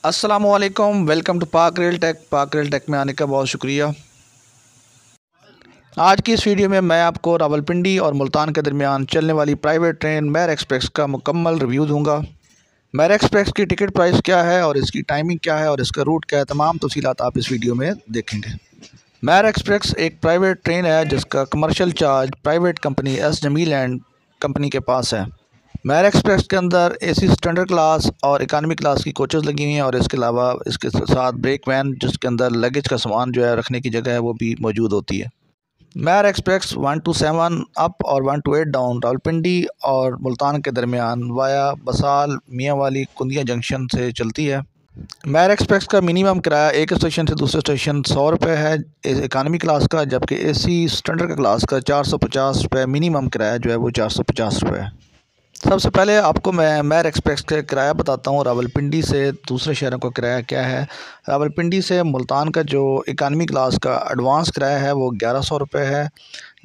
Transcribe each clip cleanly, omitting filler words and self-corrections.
अस्सलामुअलैकुम, welcome to पाक rail take. पाक रेल टेक में आने का बहुत शुक्रिया। आज की इस वीडियो में मैं आपको रावलपिंडी और मुल्तान के दरमियान चलने वाली प्राइवेट ट्रेन मेर एक्सप्रेस का मुकम्मल रिव्यू दूंगा। मेर एक्सप्रेस की टिकट प्राइस क्या है और इसकी टाइमिंग क्या है और इसका रूट क्या है, तमाम तफसीलात आप इस वीडियो में देखेंगे। मेर एक्सप्रेस एक प्राइवेट ट्रेन है जिसका commercial charge private company S Jamil and company के पास है। मेर एक्सप्रेस के अंदर एसी स्टैंडर्ड क्लास और इकानमी क्लास की कोचेज़ लगी हुई हैं और इसके अलावा इसके साथ ब्रेक वैन जिसके अंदर लगेज का सामान जो है रखने की जगह है वो भी मौजूद होती है। मेर एक्सप्रेस 127 अप और 128 डाउन रावलपिंडी और मुल्तान के दरमियान वाया बसाल मियाँ वाली कुंदिया जंक्शन से चलती है। मेर एक्सप्रेस का मिनिमम किराया एक स्टेशन से दूसरे स्टेशन 100 रुपये है इकानमी क्लास का, जबकि एसी स्टैंडर्ड का क्लास का 450 रुपये मिनिमम किराया जो है वो 450 रुपये है। सबसे पहले आपको मैं मेर एक्सप्रेस का किराया बताता हूँ। रावलपिंडी से दूसरे शहरों का किराया क्या है। रावलपिंडी से मुल्तान का जो इकानमी क्लास का एडवांस किराया है वो 1100 रुपये है,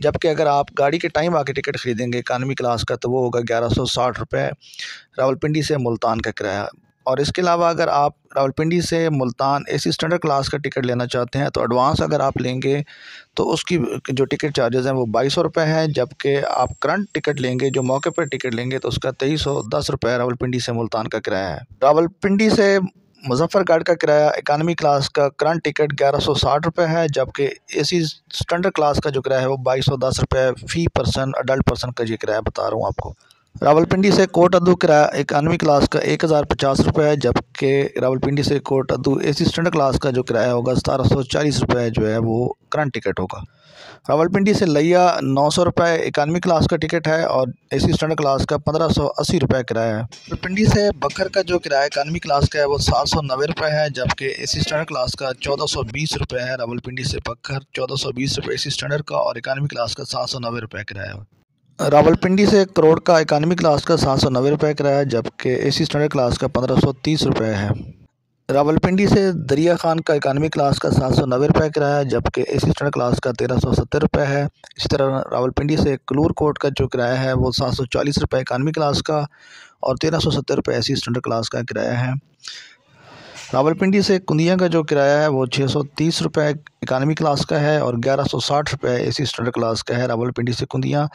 जबकि अगर आप गाड़ी के टाइम आके टिकट ख़रीदेंगे इकानमी क्लास का तो वो होगा 1160 रुपये रावलपिंडी से मुल्तान का किराया। और इसके अलावा अगर आप रावलपिंडी से मुल्तान एसी स्टैंडर्ड क्लास का टिकट लेना चाहते हैं तो एडवांस अगर आप लेंगे तो उसकी जो टिकट चार्जेस हैं वो 2200 रुपये हैं, जबकि आप करंट टिकट लेंगे जो मौके पर टिकट लेंगे तो उसका 2310 रुपये रावलपिंडी से मुल्तान का किराया है। रावलपिंडी से मुजफ्फरगढ़ का किराया इकानमी क्लास का करंट टिकट 1160 रुपये है, जबकि एसी स्टैंडर्ड क्लास का जो किराया है वो 2210 रुपये फ़ी पर्सन अडल्ट पर्सन का ये किराया बता रहा हूँ आपको। रावलपिंडी से कोट अद्दू किराया इकानमी क्लास का 1050 रुपये है, जबकि रावलपिंडी से कोट अद्दू एसी स्टैंडर्ड क्लास का जो किराया होगा 1740 रुपये जो है वो करंट टिकट होगा। रावलपिंडी से लिया 900 रुपये इकानमी क्लास का टिकट है और एसी स्टैंडर्ड क्लास का 1580 रुपये किराया है। रावलपिंडी से बकर का जो किराया इकानमी क्लास का है वो 790 रुपये है, जबकि एसी स्टैंडर्ड क्लास का 1420 रुपये है। रावलपिंडी से बकर 1420 रुपये एसी स्टैंडर्ड का और इकानमी क्लास का 790 रुपये किराया है। रावलपिंडी से करोड़ का इकानमी क्लास का 790 रुपये किराया, जबकि एसी स्टैंडर्ड क्लास का 1530 रुपये है। रावलपिंडी से दरिया खान का इकानमी क्लास का 790 रुपये किराया, जबकि एसी स्टैंडर्ड क्लास का 1370 रुपये है। इसी तरह रावलपिंडी से कलूर कोट का जो किराया है वो 740 रुपये इकानमी क्लास का और 1370 रुपये एसी स्टैंडर्ड क्लास का किराया है। रावलपिंडी से कुंदिया का जो किराया है वो 630 रुपये इकानमी क्लास का है और 1160 रुपये एसी स्टैंडर्ड क्लास का है रावलपिंडी से कुंदिया,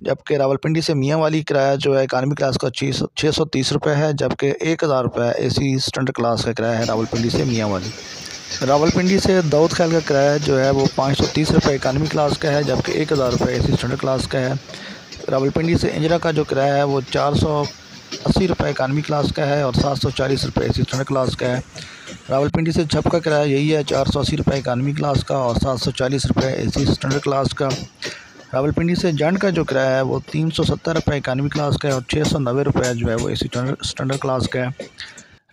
जबकि रावलपिंडी से मियाँ वाली किराया जो है इकानमी क्लास का 630 रुपये है, जबकि 1000 रुपये एसी स्टैंडर्ड क्लास का किराया है रावलपिंडी से मियाँ वाली। रावलपिंडी से दाऊद खैल का किराया जो है वो 530 रुपये इकानमी क्लास का है, जबकि 1000 रुपये एसी स्टैंडर्ड क्लास का है। रावलपिंडी से इंजरा का जो किराया है वो 480 रुपये इकानमी क्लास का है और 740 रुपये एसी स्टैंडर्ड क्लास का है। रावलपिंडी से छप का किराया यही है, 480 रुपये इकानमी क्लास का और 740 रुपये एसी स्टैंडर्ड क्लास का। रावलपिंडी से जंड का जो किराया है वो 370 रुपये इकानमी क्लास का है और 690 रुपये जो है वो एसी स्टैंडर्ड क्लास का है।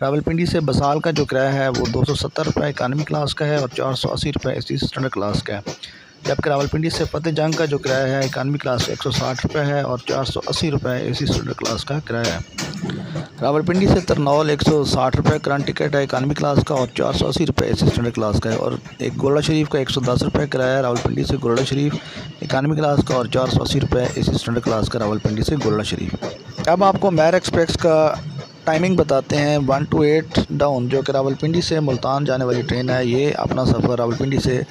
रावलपिंडी से बसाल का जो किराया है वो 270 रुपये इकानमी क्लास का है और 480 रुपये एसी स्टैंडर्ड क्लास का है, जबकि रावलपिंडी से फतेह जंग का जो किराया है इकानमी क्लास का 160 रुपये है और 480 रुपये एसी स्टैंडर्ड क्लास का किराया है। रावलपिंडी से तरनौल 160 रुपये करंट टिकट है इकानमी क्लास का और 480 रुपये एसी स्टैंडर्ड क्लास का है और एक गोल्डा शरीफ का 110 रुपये किराया है रावलपिंडी से गोल्डा शरीफ इकानमी क्लास का और 480 रुपये एसी स्टैंडर्ड क्लास का रावलपिंडी से गोल्डा शरीफ। अब आपको मेर एक्सप्रेस का टाइमिंग बताते हैं। 128 डाउन जो कि रावलपिंडी से मुल्तान जाने वाली ट्रेन है, ये अपना सफ़र रावलपिंडी से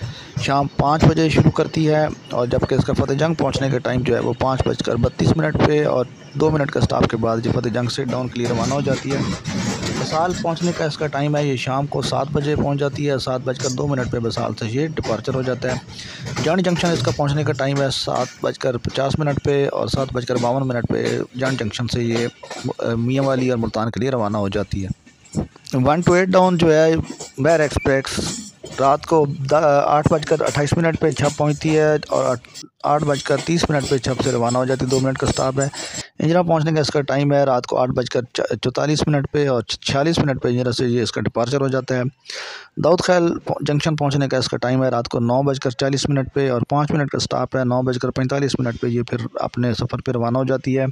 शाम 5 बजे शुरू करती है और जबकि इसका फतेह जंग पहुंचने का टाइम जो है वो 5:32 पे और 2 मिनट का स्टॉप के बाद ये फतेह जंग से डाउन के लिए रवाना हो जाती है। बसाल पहुंचने का इसका टाइम है, ये शाम को 7 बजे पहुंच जाती है। 7:02 पे बसाल से ये डिपार्चर हो जाता है। जान जंक्शन इसका पहुंचने का टाइम है 7:50 पे और 7:52 पे जान जंक्शन से ये मियाँ वाली और मुल्तान के लिए रवाना हो जाती है। 128 डाउन जो है मेर एक्सप्रेस रात को 8:28 पे छप पहुंचती है और 8:30 पे छप से रवाना हो जाती है। 2 मिनट का स्टॉप है। इंजरा पहुंचने का इसका टाइम है रात को 8:44 पे और 46 मिनट पे इंजरा से ये इसका डिपार्चर हो जाता है। दाऊद खैल जंक्शन पहुंचने का इसका टाइम है रात को 9:40 पे और 5 मिनट का स्टॉप है। 9:45 पे ये फिर अपने सफ़र पर रवाना हो जाती है।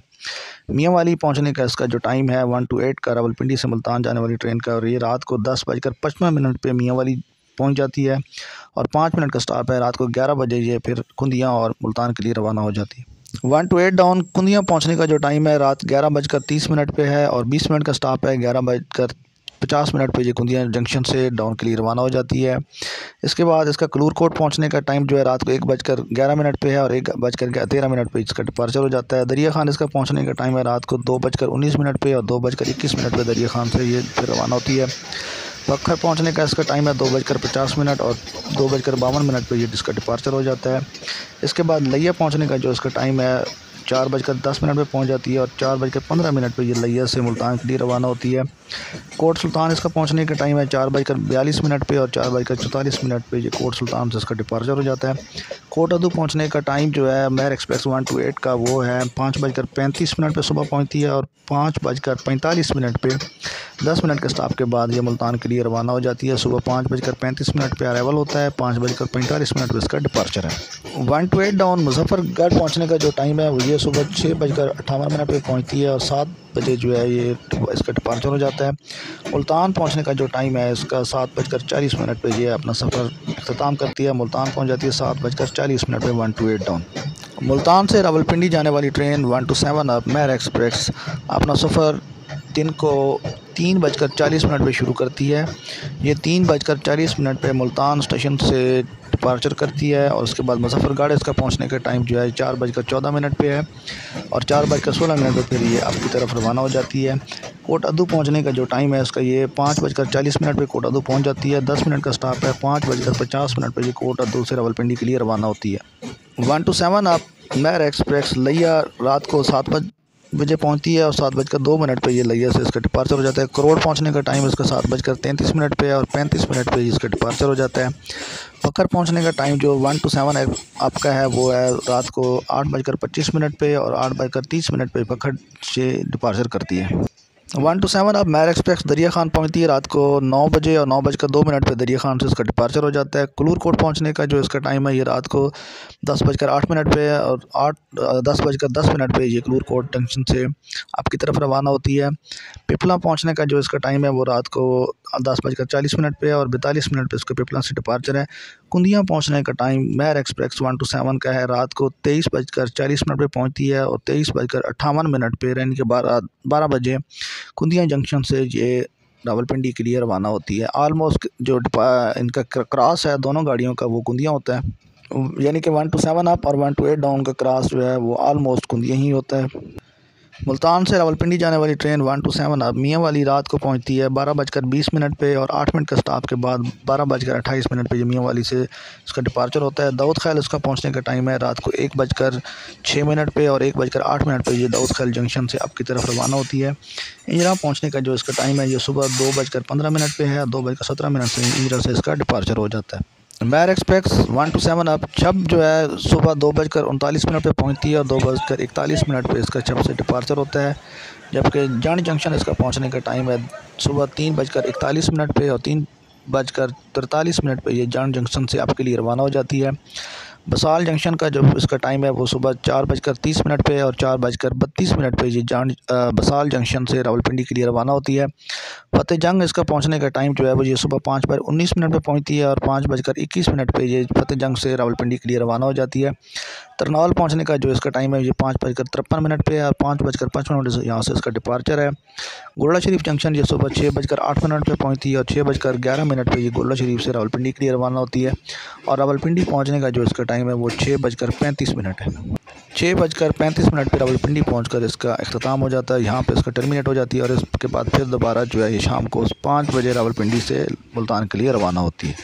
मियाँ वाली पहुंचने का इसका जो टाइम है 128 का रावलपिंडी से मुल्तान जाने वाली ट्रेन का, और ये रात को 10:55 पे मियाँ वाली पहुंच जाती है और 5 मिनट का स्टॉप है। रात को 11 बजे ये फिर कुंदिया और मुल्तान के लिए रवाना हो जाती है। 128 डाउन कुंदिया पहुंचने का जो टाइम है रात 11:30 पे है और 20 मिनट का स्टॉप है। 50 मिनट पे ये कुंदियाँ जंक्शन से डाउन के लिए रवाना हो जाती है। इसके बाद इसका कलूरकोट पहुंचने का टाइम जो है रात को 1:11 पे है और 1:13 पे इसका डिपार्चर हो जाता है। दरिया खान इसका पहुंचने का टाइम है रात को 2:19 पे और 2:21 पे दरिया खान से ये फिर रवाना होती है। पखर पहुंचने का इसका टाइम है 2:50 और 2:52 पे ये इसका डिपार्चर हो जाता है। इसके बाद लिया पहुंचने का जो इसका टाइम है 4:10 पे पहुंच जाती है और 4:15 पे ये लिया से मुल्तान के लिए रवाना होती है। कोट सुल्तान इसका पहुंचने का टाइम है 4:42 पे और 4:44 पे ये कोट सुल्तान से इसका डिपार्चर हो जाता है। कोट अदू पहुंचने का टाइम जो है मेर एक्सप्रेस 128 का वो है 5:35 पे सुबह पहुंचती है और 5:45 पे 10 मिनट के स्टॉप के बाद ये मुल्तान के लिए रवाना हो जाती है। सुबह 5:35 पे अराइवल होता है, 5:45 पे इसका डिपार्चर है। 128 डाउन मुजफ्फरगढ़ पहुंचने का जो टाइम है वो ये सुबह 6:58 पे पहुंचती है और 7 बजे जो है ये इसका डिपार्चर हो जाता है। मुल्तान पहुंचने का जो टाइम है इसका 7:40 पे ये अपना सफ़र अख्ताम करती है। मुल्तान पहुंच जाती है 7:40 पे 128 डाउन। मुल्तान से रावलपिंडी जाने वाली ट्रेन 127 अब मेर एक्सप्रेस अपना सफ़र दिन को 3:40 पे शुरू करती है। ये 3:40 पे मुल्तान स्टेशन से डिपार्चर करती है और उसके बाद मुजफ्फरगढ़ इसका पहुंचने का टाइम जो है 4:14 पे है और 4:16 पे फिर ये आपकी तरफ रवाना हो जाती है। कोट अदू पहुंचने का जो टाइम है उसका ये 5:40 पे कोट अदू पहुंच जाती है। 10 मिनट का स्टॉप है, 5:50 पे ये कोट अदू से रावलपिंडी के लिए रवाना होती है। 127 आप मेर एक्सप्रेस लिया रात को 7 बजे पहुंचती है और 7:02 पे ये लिया से इसका डिपार्चर हो जाता है। करोड़ पहुंचने का टाइम इसका 7:33 पे और 35 मिनट पे इसका डिपार्चर हो जाता है। पखर पहुंचने का टाइम जो 127 आपका है वो है रात को 8:25 पे और 8:30 पे पखर से डिपार्चर करती है। 127 अब मेर एक्सप्रेस दरिया खान पहुंचती है रात को 9 बजे और 9:02 पे दरिया खान से इसका डिपार्चर हो जाता है। कलूरकोट पहुंचने का जो इसका टाइम है ये रात को 10:08 पे और 10:10 पे ये कलूरकोट जंक्शन से आपकी तरफ रवाना होती है। पिपला पहुंचने का जो इसका टाइम है वो रात को 10:40 पे और 42 मिनट पे इसका पिपला से डिपार्चर है। कुंदियाँ पहुंचने का टाइम मेर एक्सप्रेस 127 का है रात को 23:40 पे पहुंचती है और 23:58 पे यानी कि 12 बजे कुंदियाँ जंक्शन से ये रावलपिंडी के लिए रवाना होती है। आलमोस्ट जो इनका क्रॉस है दोनों गाड़ियों का वो कुंदियाँ होता है, यानी कि 127 अप और 128 डाउन का क्रॉस जो है वो आलमोस्ट कुंदियाँ ही होता है। मुल्तान से रावलपिंडी जाने वाली ट्रेन 127 अब मियाँ वाली रात को पहुंचती है 12:20 पे और 8 मिनट का स्टॉप के बाद 12:28 पे ये मियाँ वाली से इसका डिपार्चर होता है। दाऊद खैल इसका पहुंचने का टाइम है रात को 1:06 पे और 1:08 पे ये दाऊद खैल जंक्शन से आपकी तरफ रवाना होती है। इंजरा पहुँचने का जो इसका टाइम है ये सुबह 2:15 पे है, 2:17 से इंजरा से इसका डिपार्चर हो जाता है। मेर एक्सप्रेस 127 अब छब जो है सुबह 2:39 पे पहुंचती है और 2:41 पे इसका छब से डिपार्चर होता है। जबकि जानी जंक्शन इसका पहुंचने का टाइम है सुबह 3:41 पे और 3:43 पे ये जान जंक्शन से आपके लिए रवाना हो जाती है। बसाल जंक्शन का जो इसका टाइम है वो सुबह 4:30 पे और 4:32 पे ये बसाल जंक्शन से रावलपिंडी के लिए रवाना होती है। फतेह जंग इसका पहुंचने का टाइम जो है वो ये सुबह 5:19 पे पहुंचती है और 5:21 पे ये फतेह जंग से रावलपिंडी के लिए रवाना हो जाती है। तरनौल पहुंचने का जो इसका टाइम है ये 5:53 पे है और 5:55 से यहाँ से इसका डिपार्चर है। गुरला शरीफ जंक्शन ये सुबह 6:08 पे पहुंचती है और 6:11 पे ये गुरला शरीफ से रावलपिंडी के लिए रवाना होती है। और रावलपिंडी पहुंचने का जो इसका टाइम है वो 6:35 है। 6:35 पे रावलपिंडी पहुंचकर इसका अख्ताम हो जाता है, यहाँ पे इसका टर्मिनेट हो जाती है और इसके बाद फिर दोबारा जो है ये शाम को 5 बजे रावलपिंडी से मुल्तान के लिए रवाना होती है।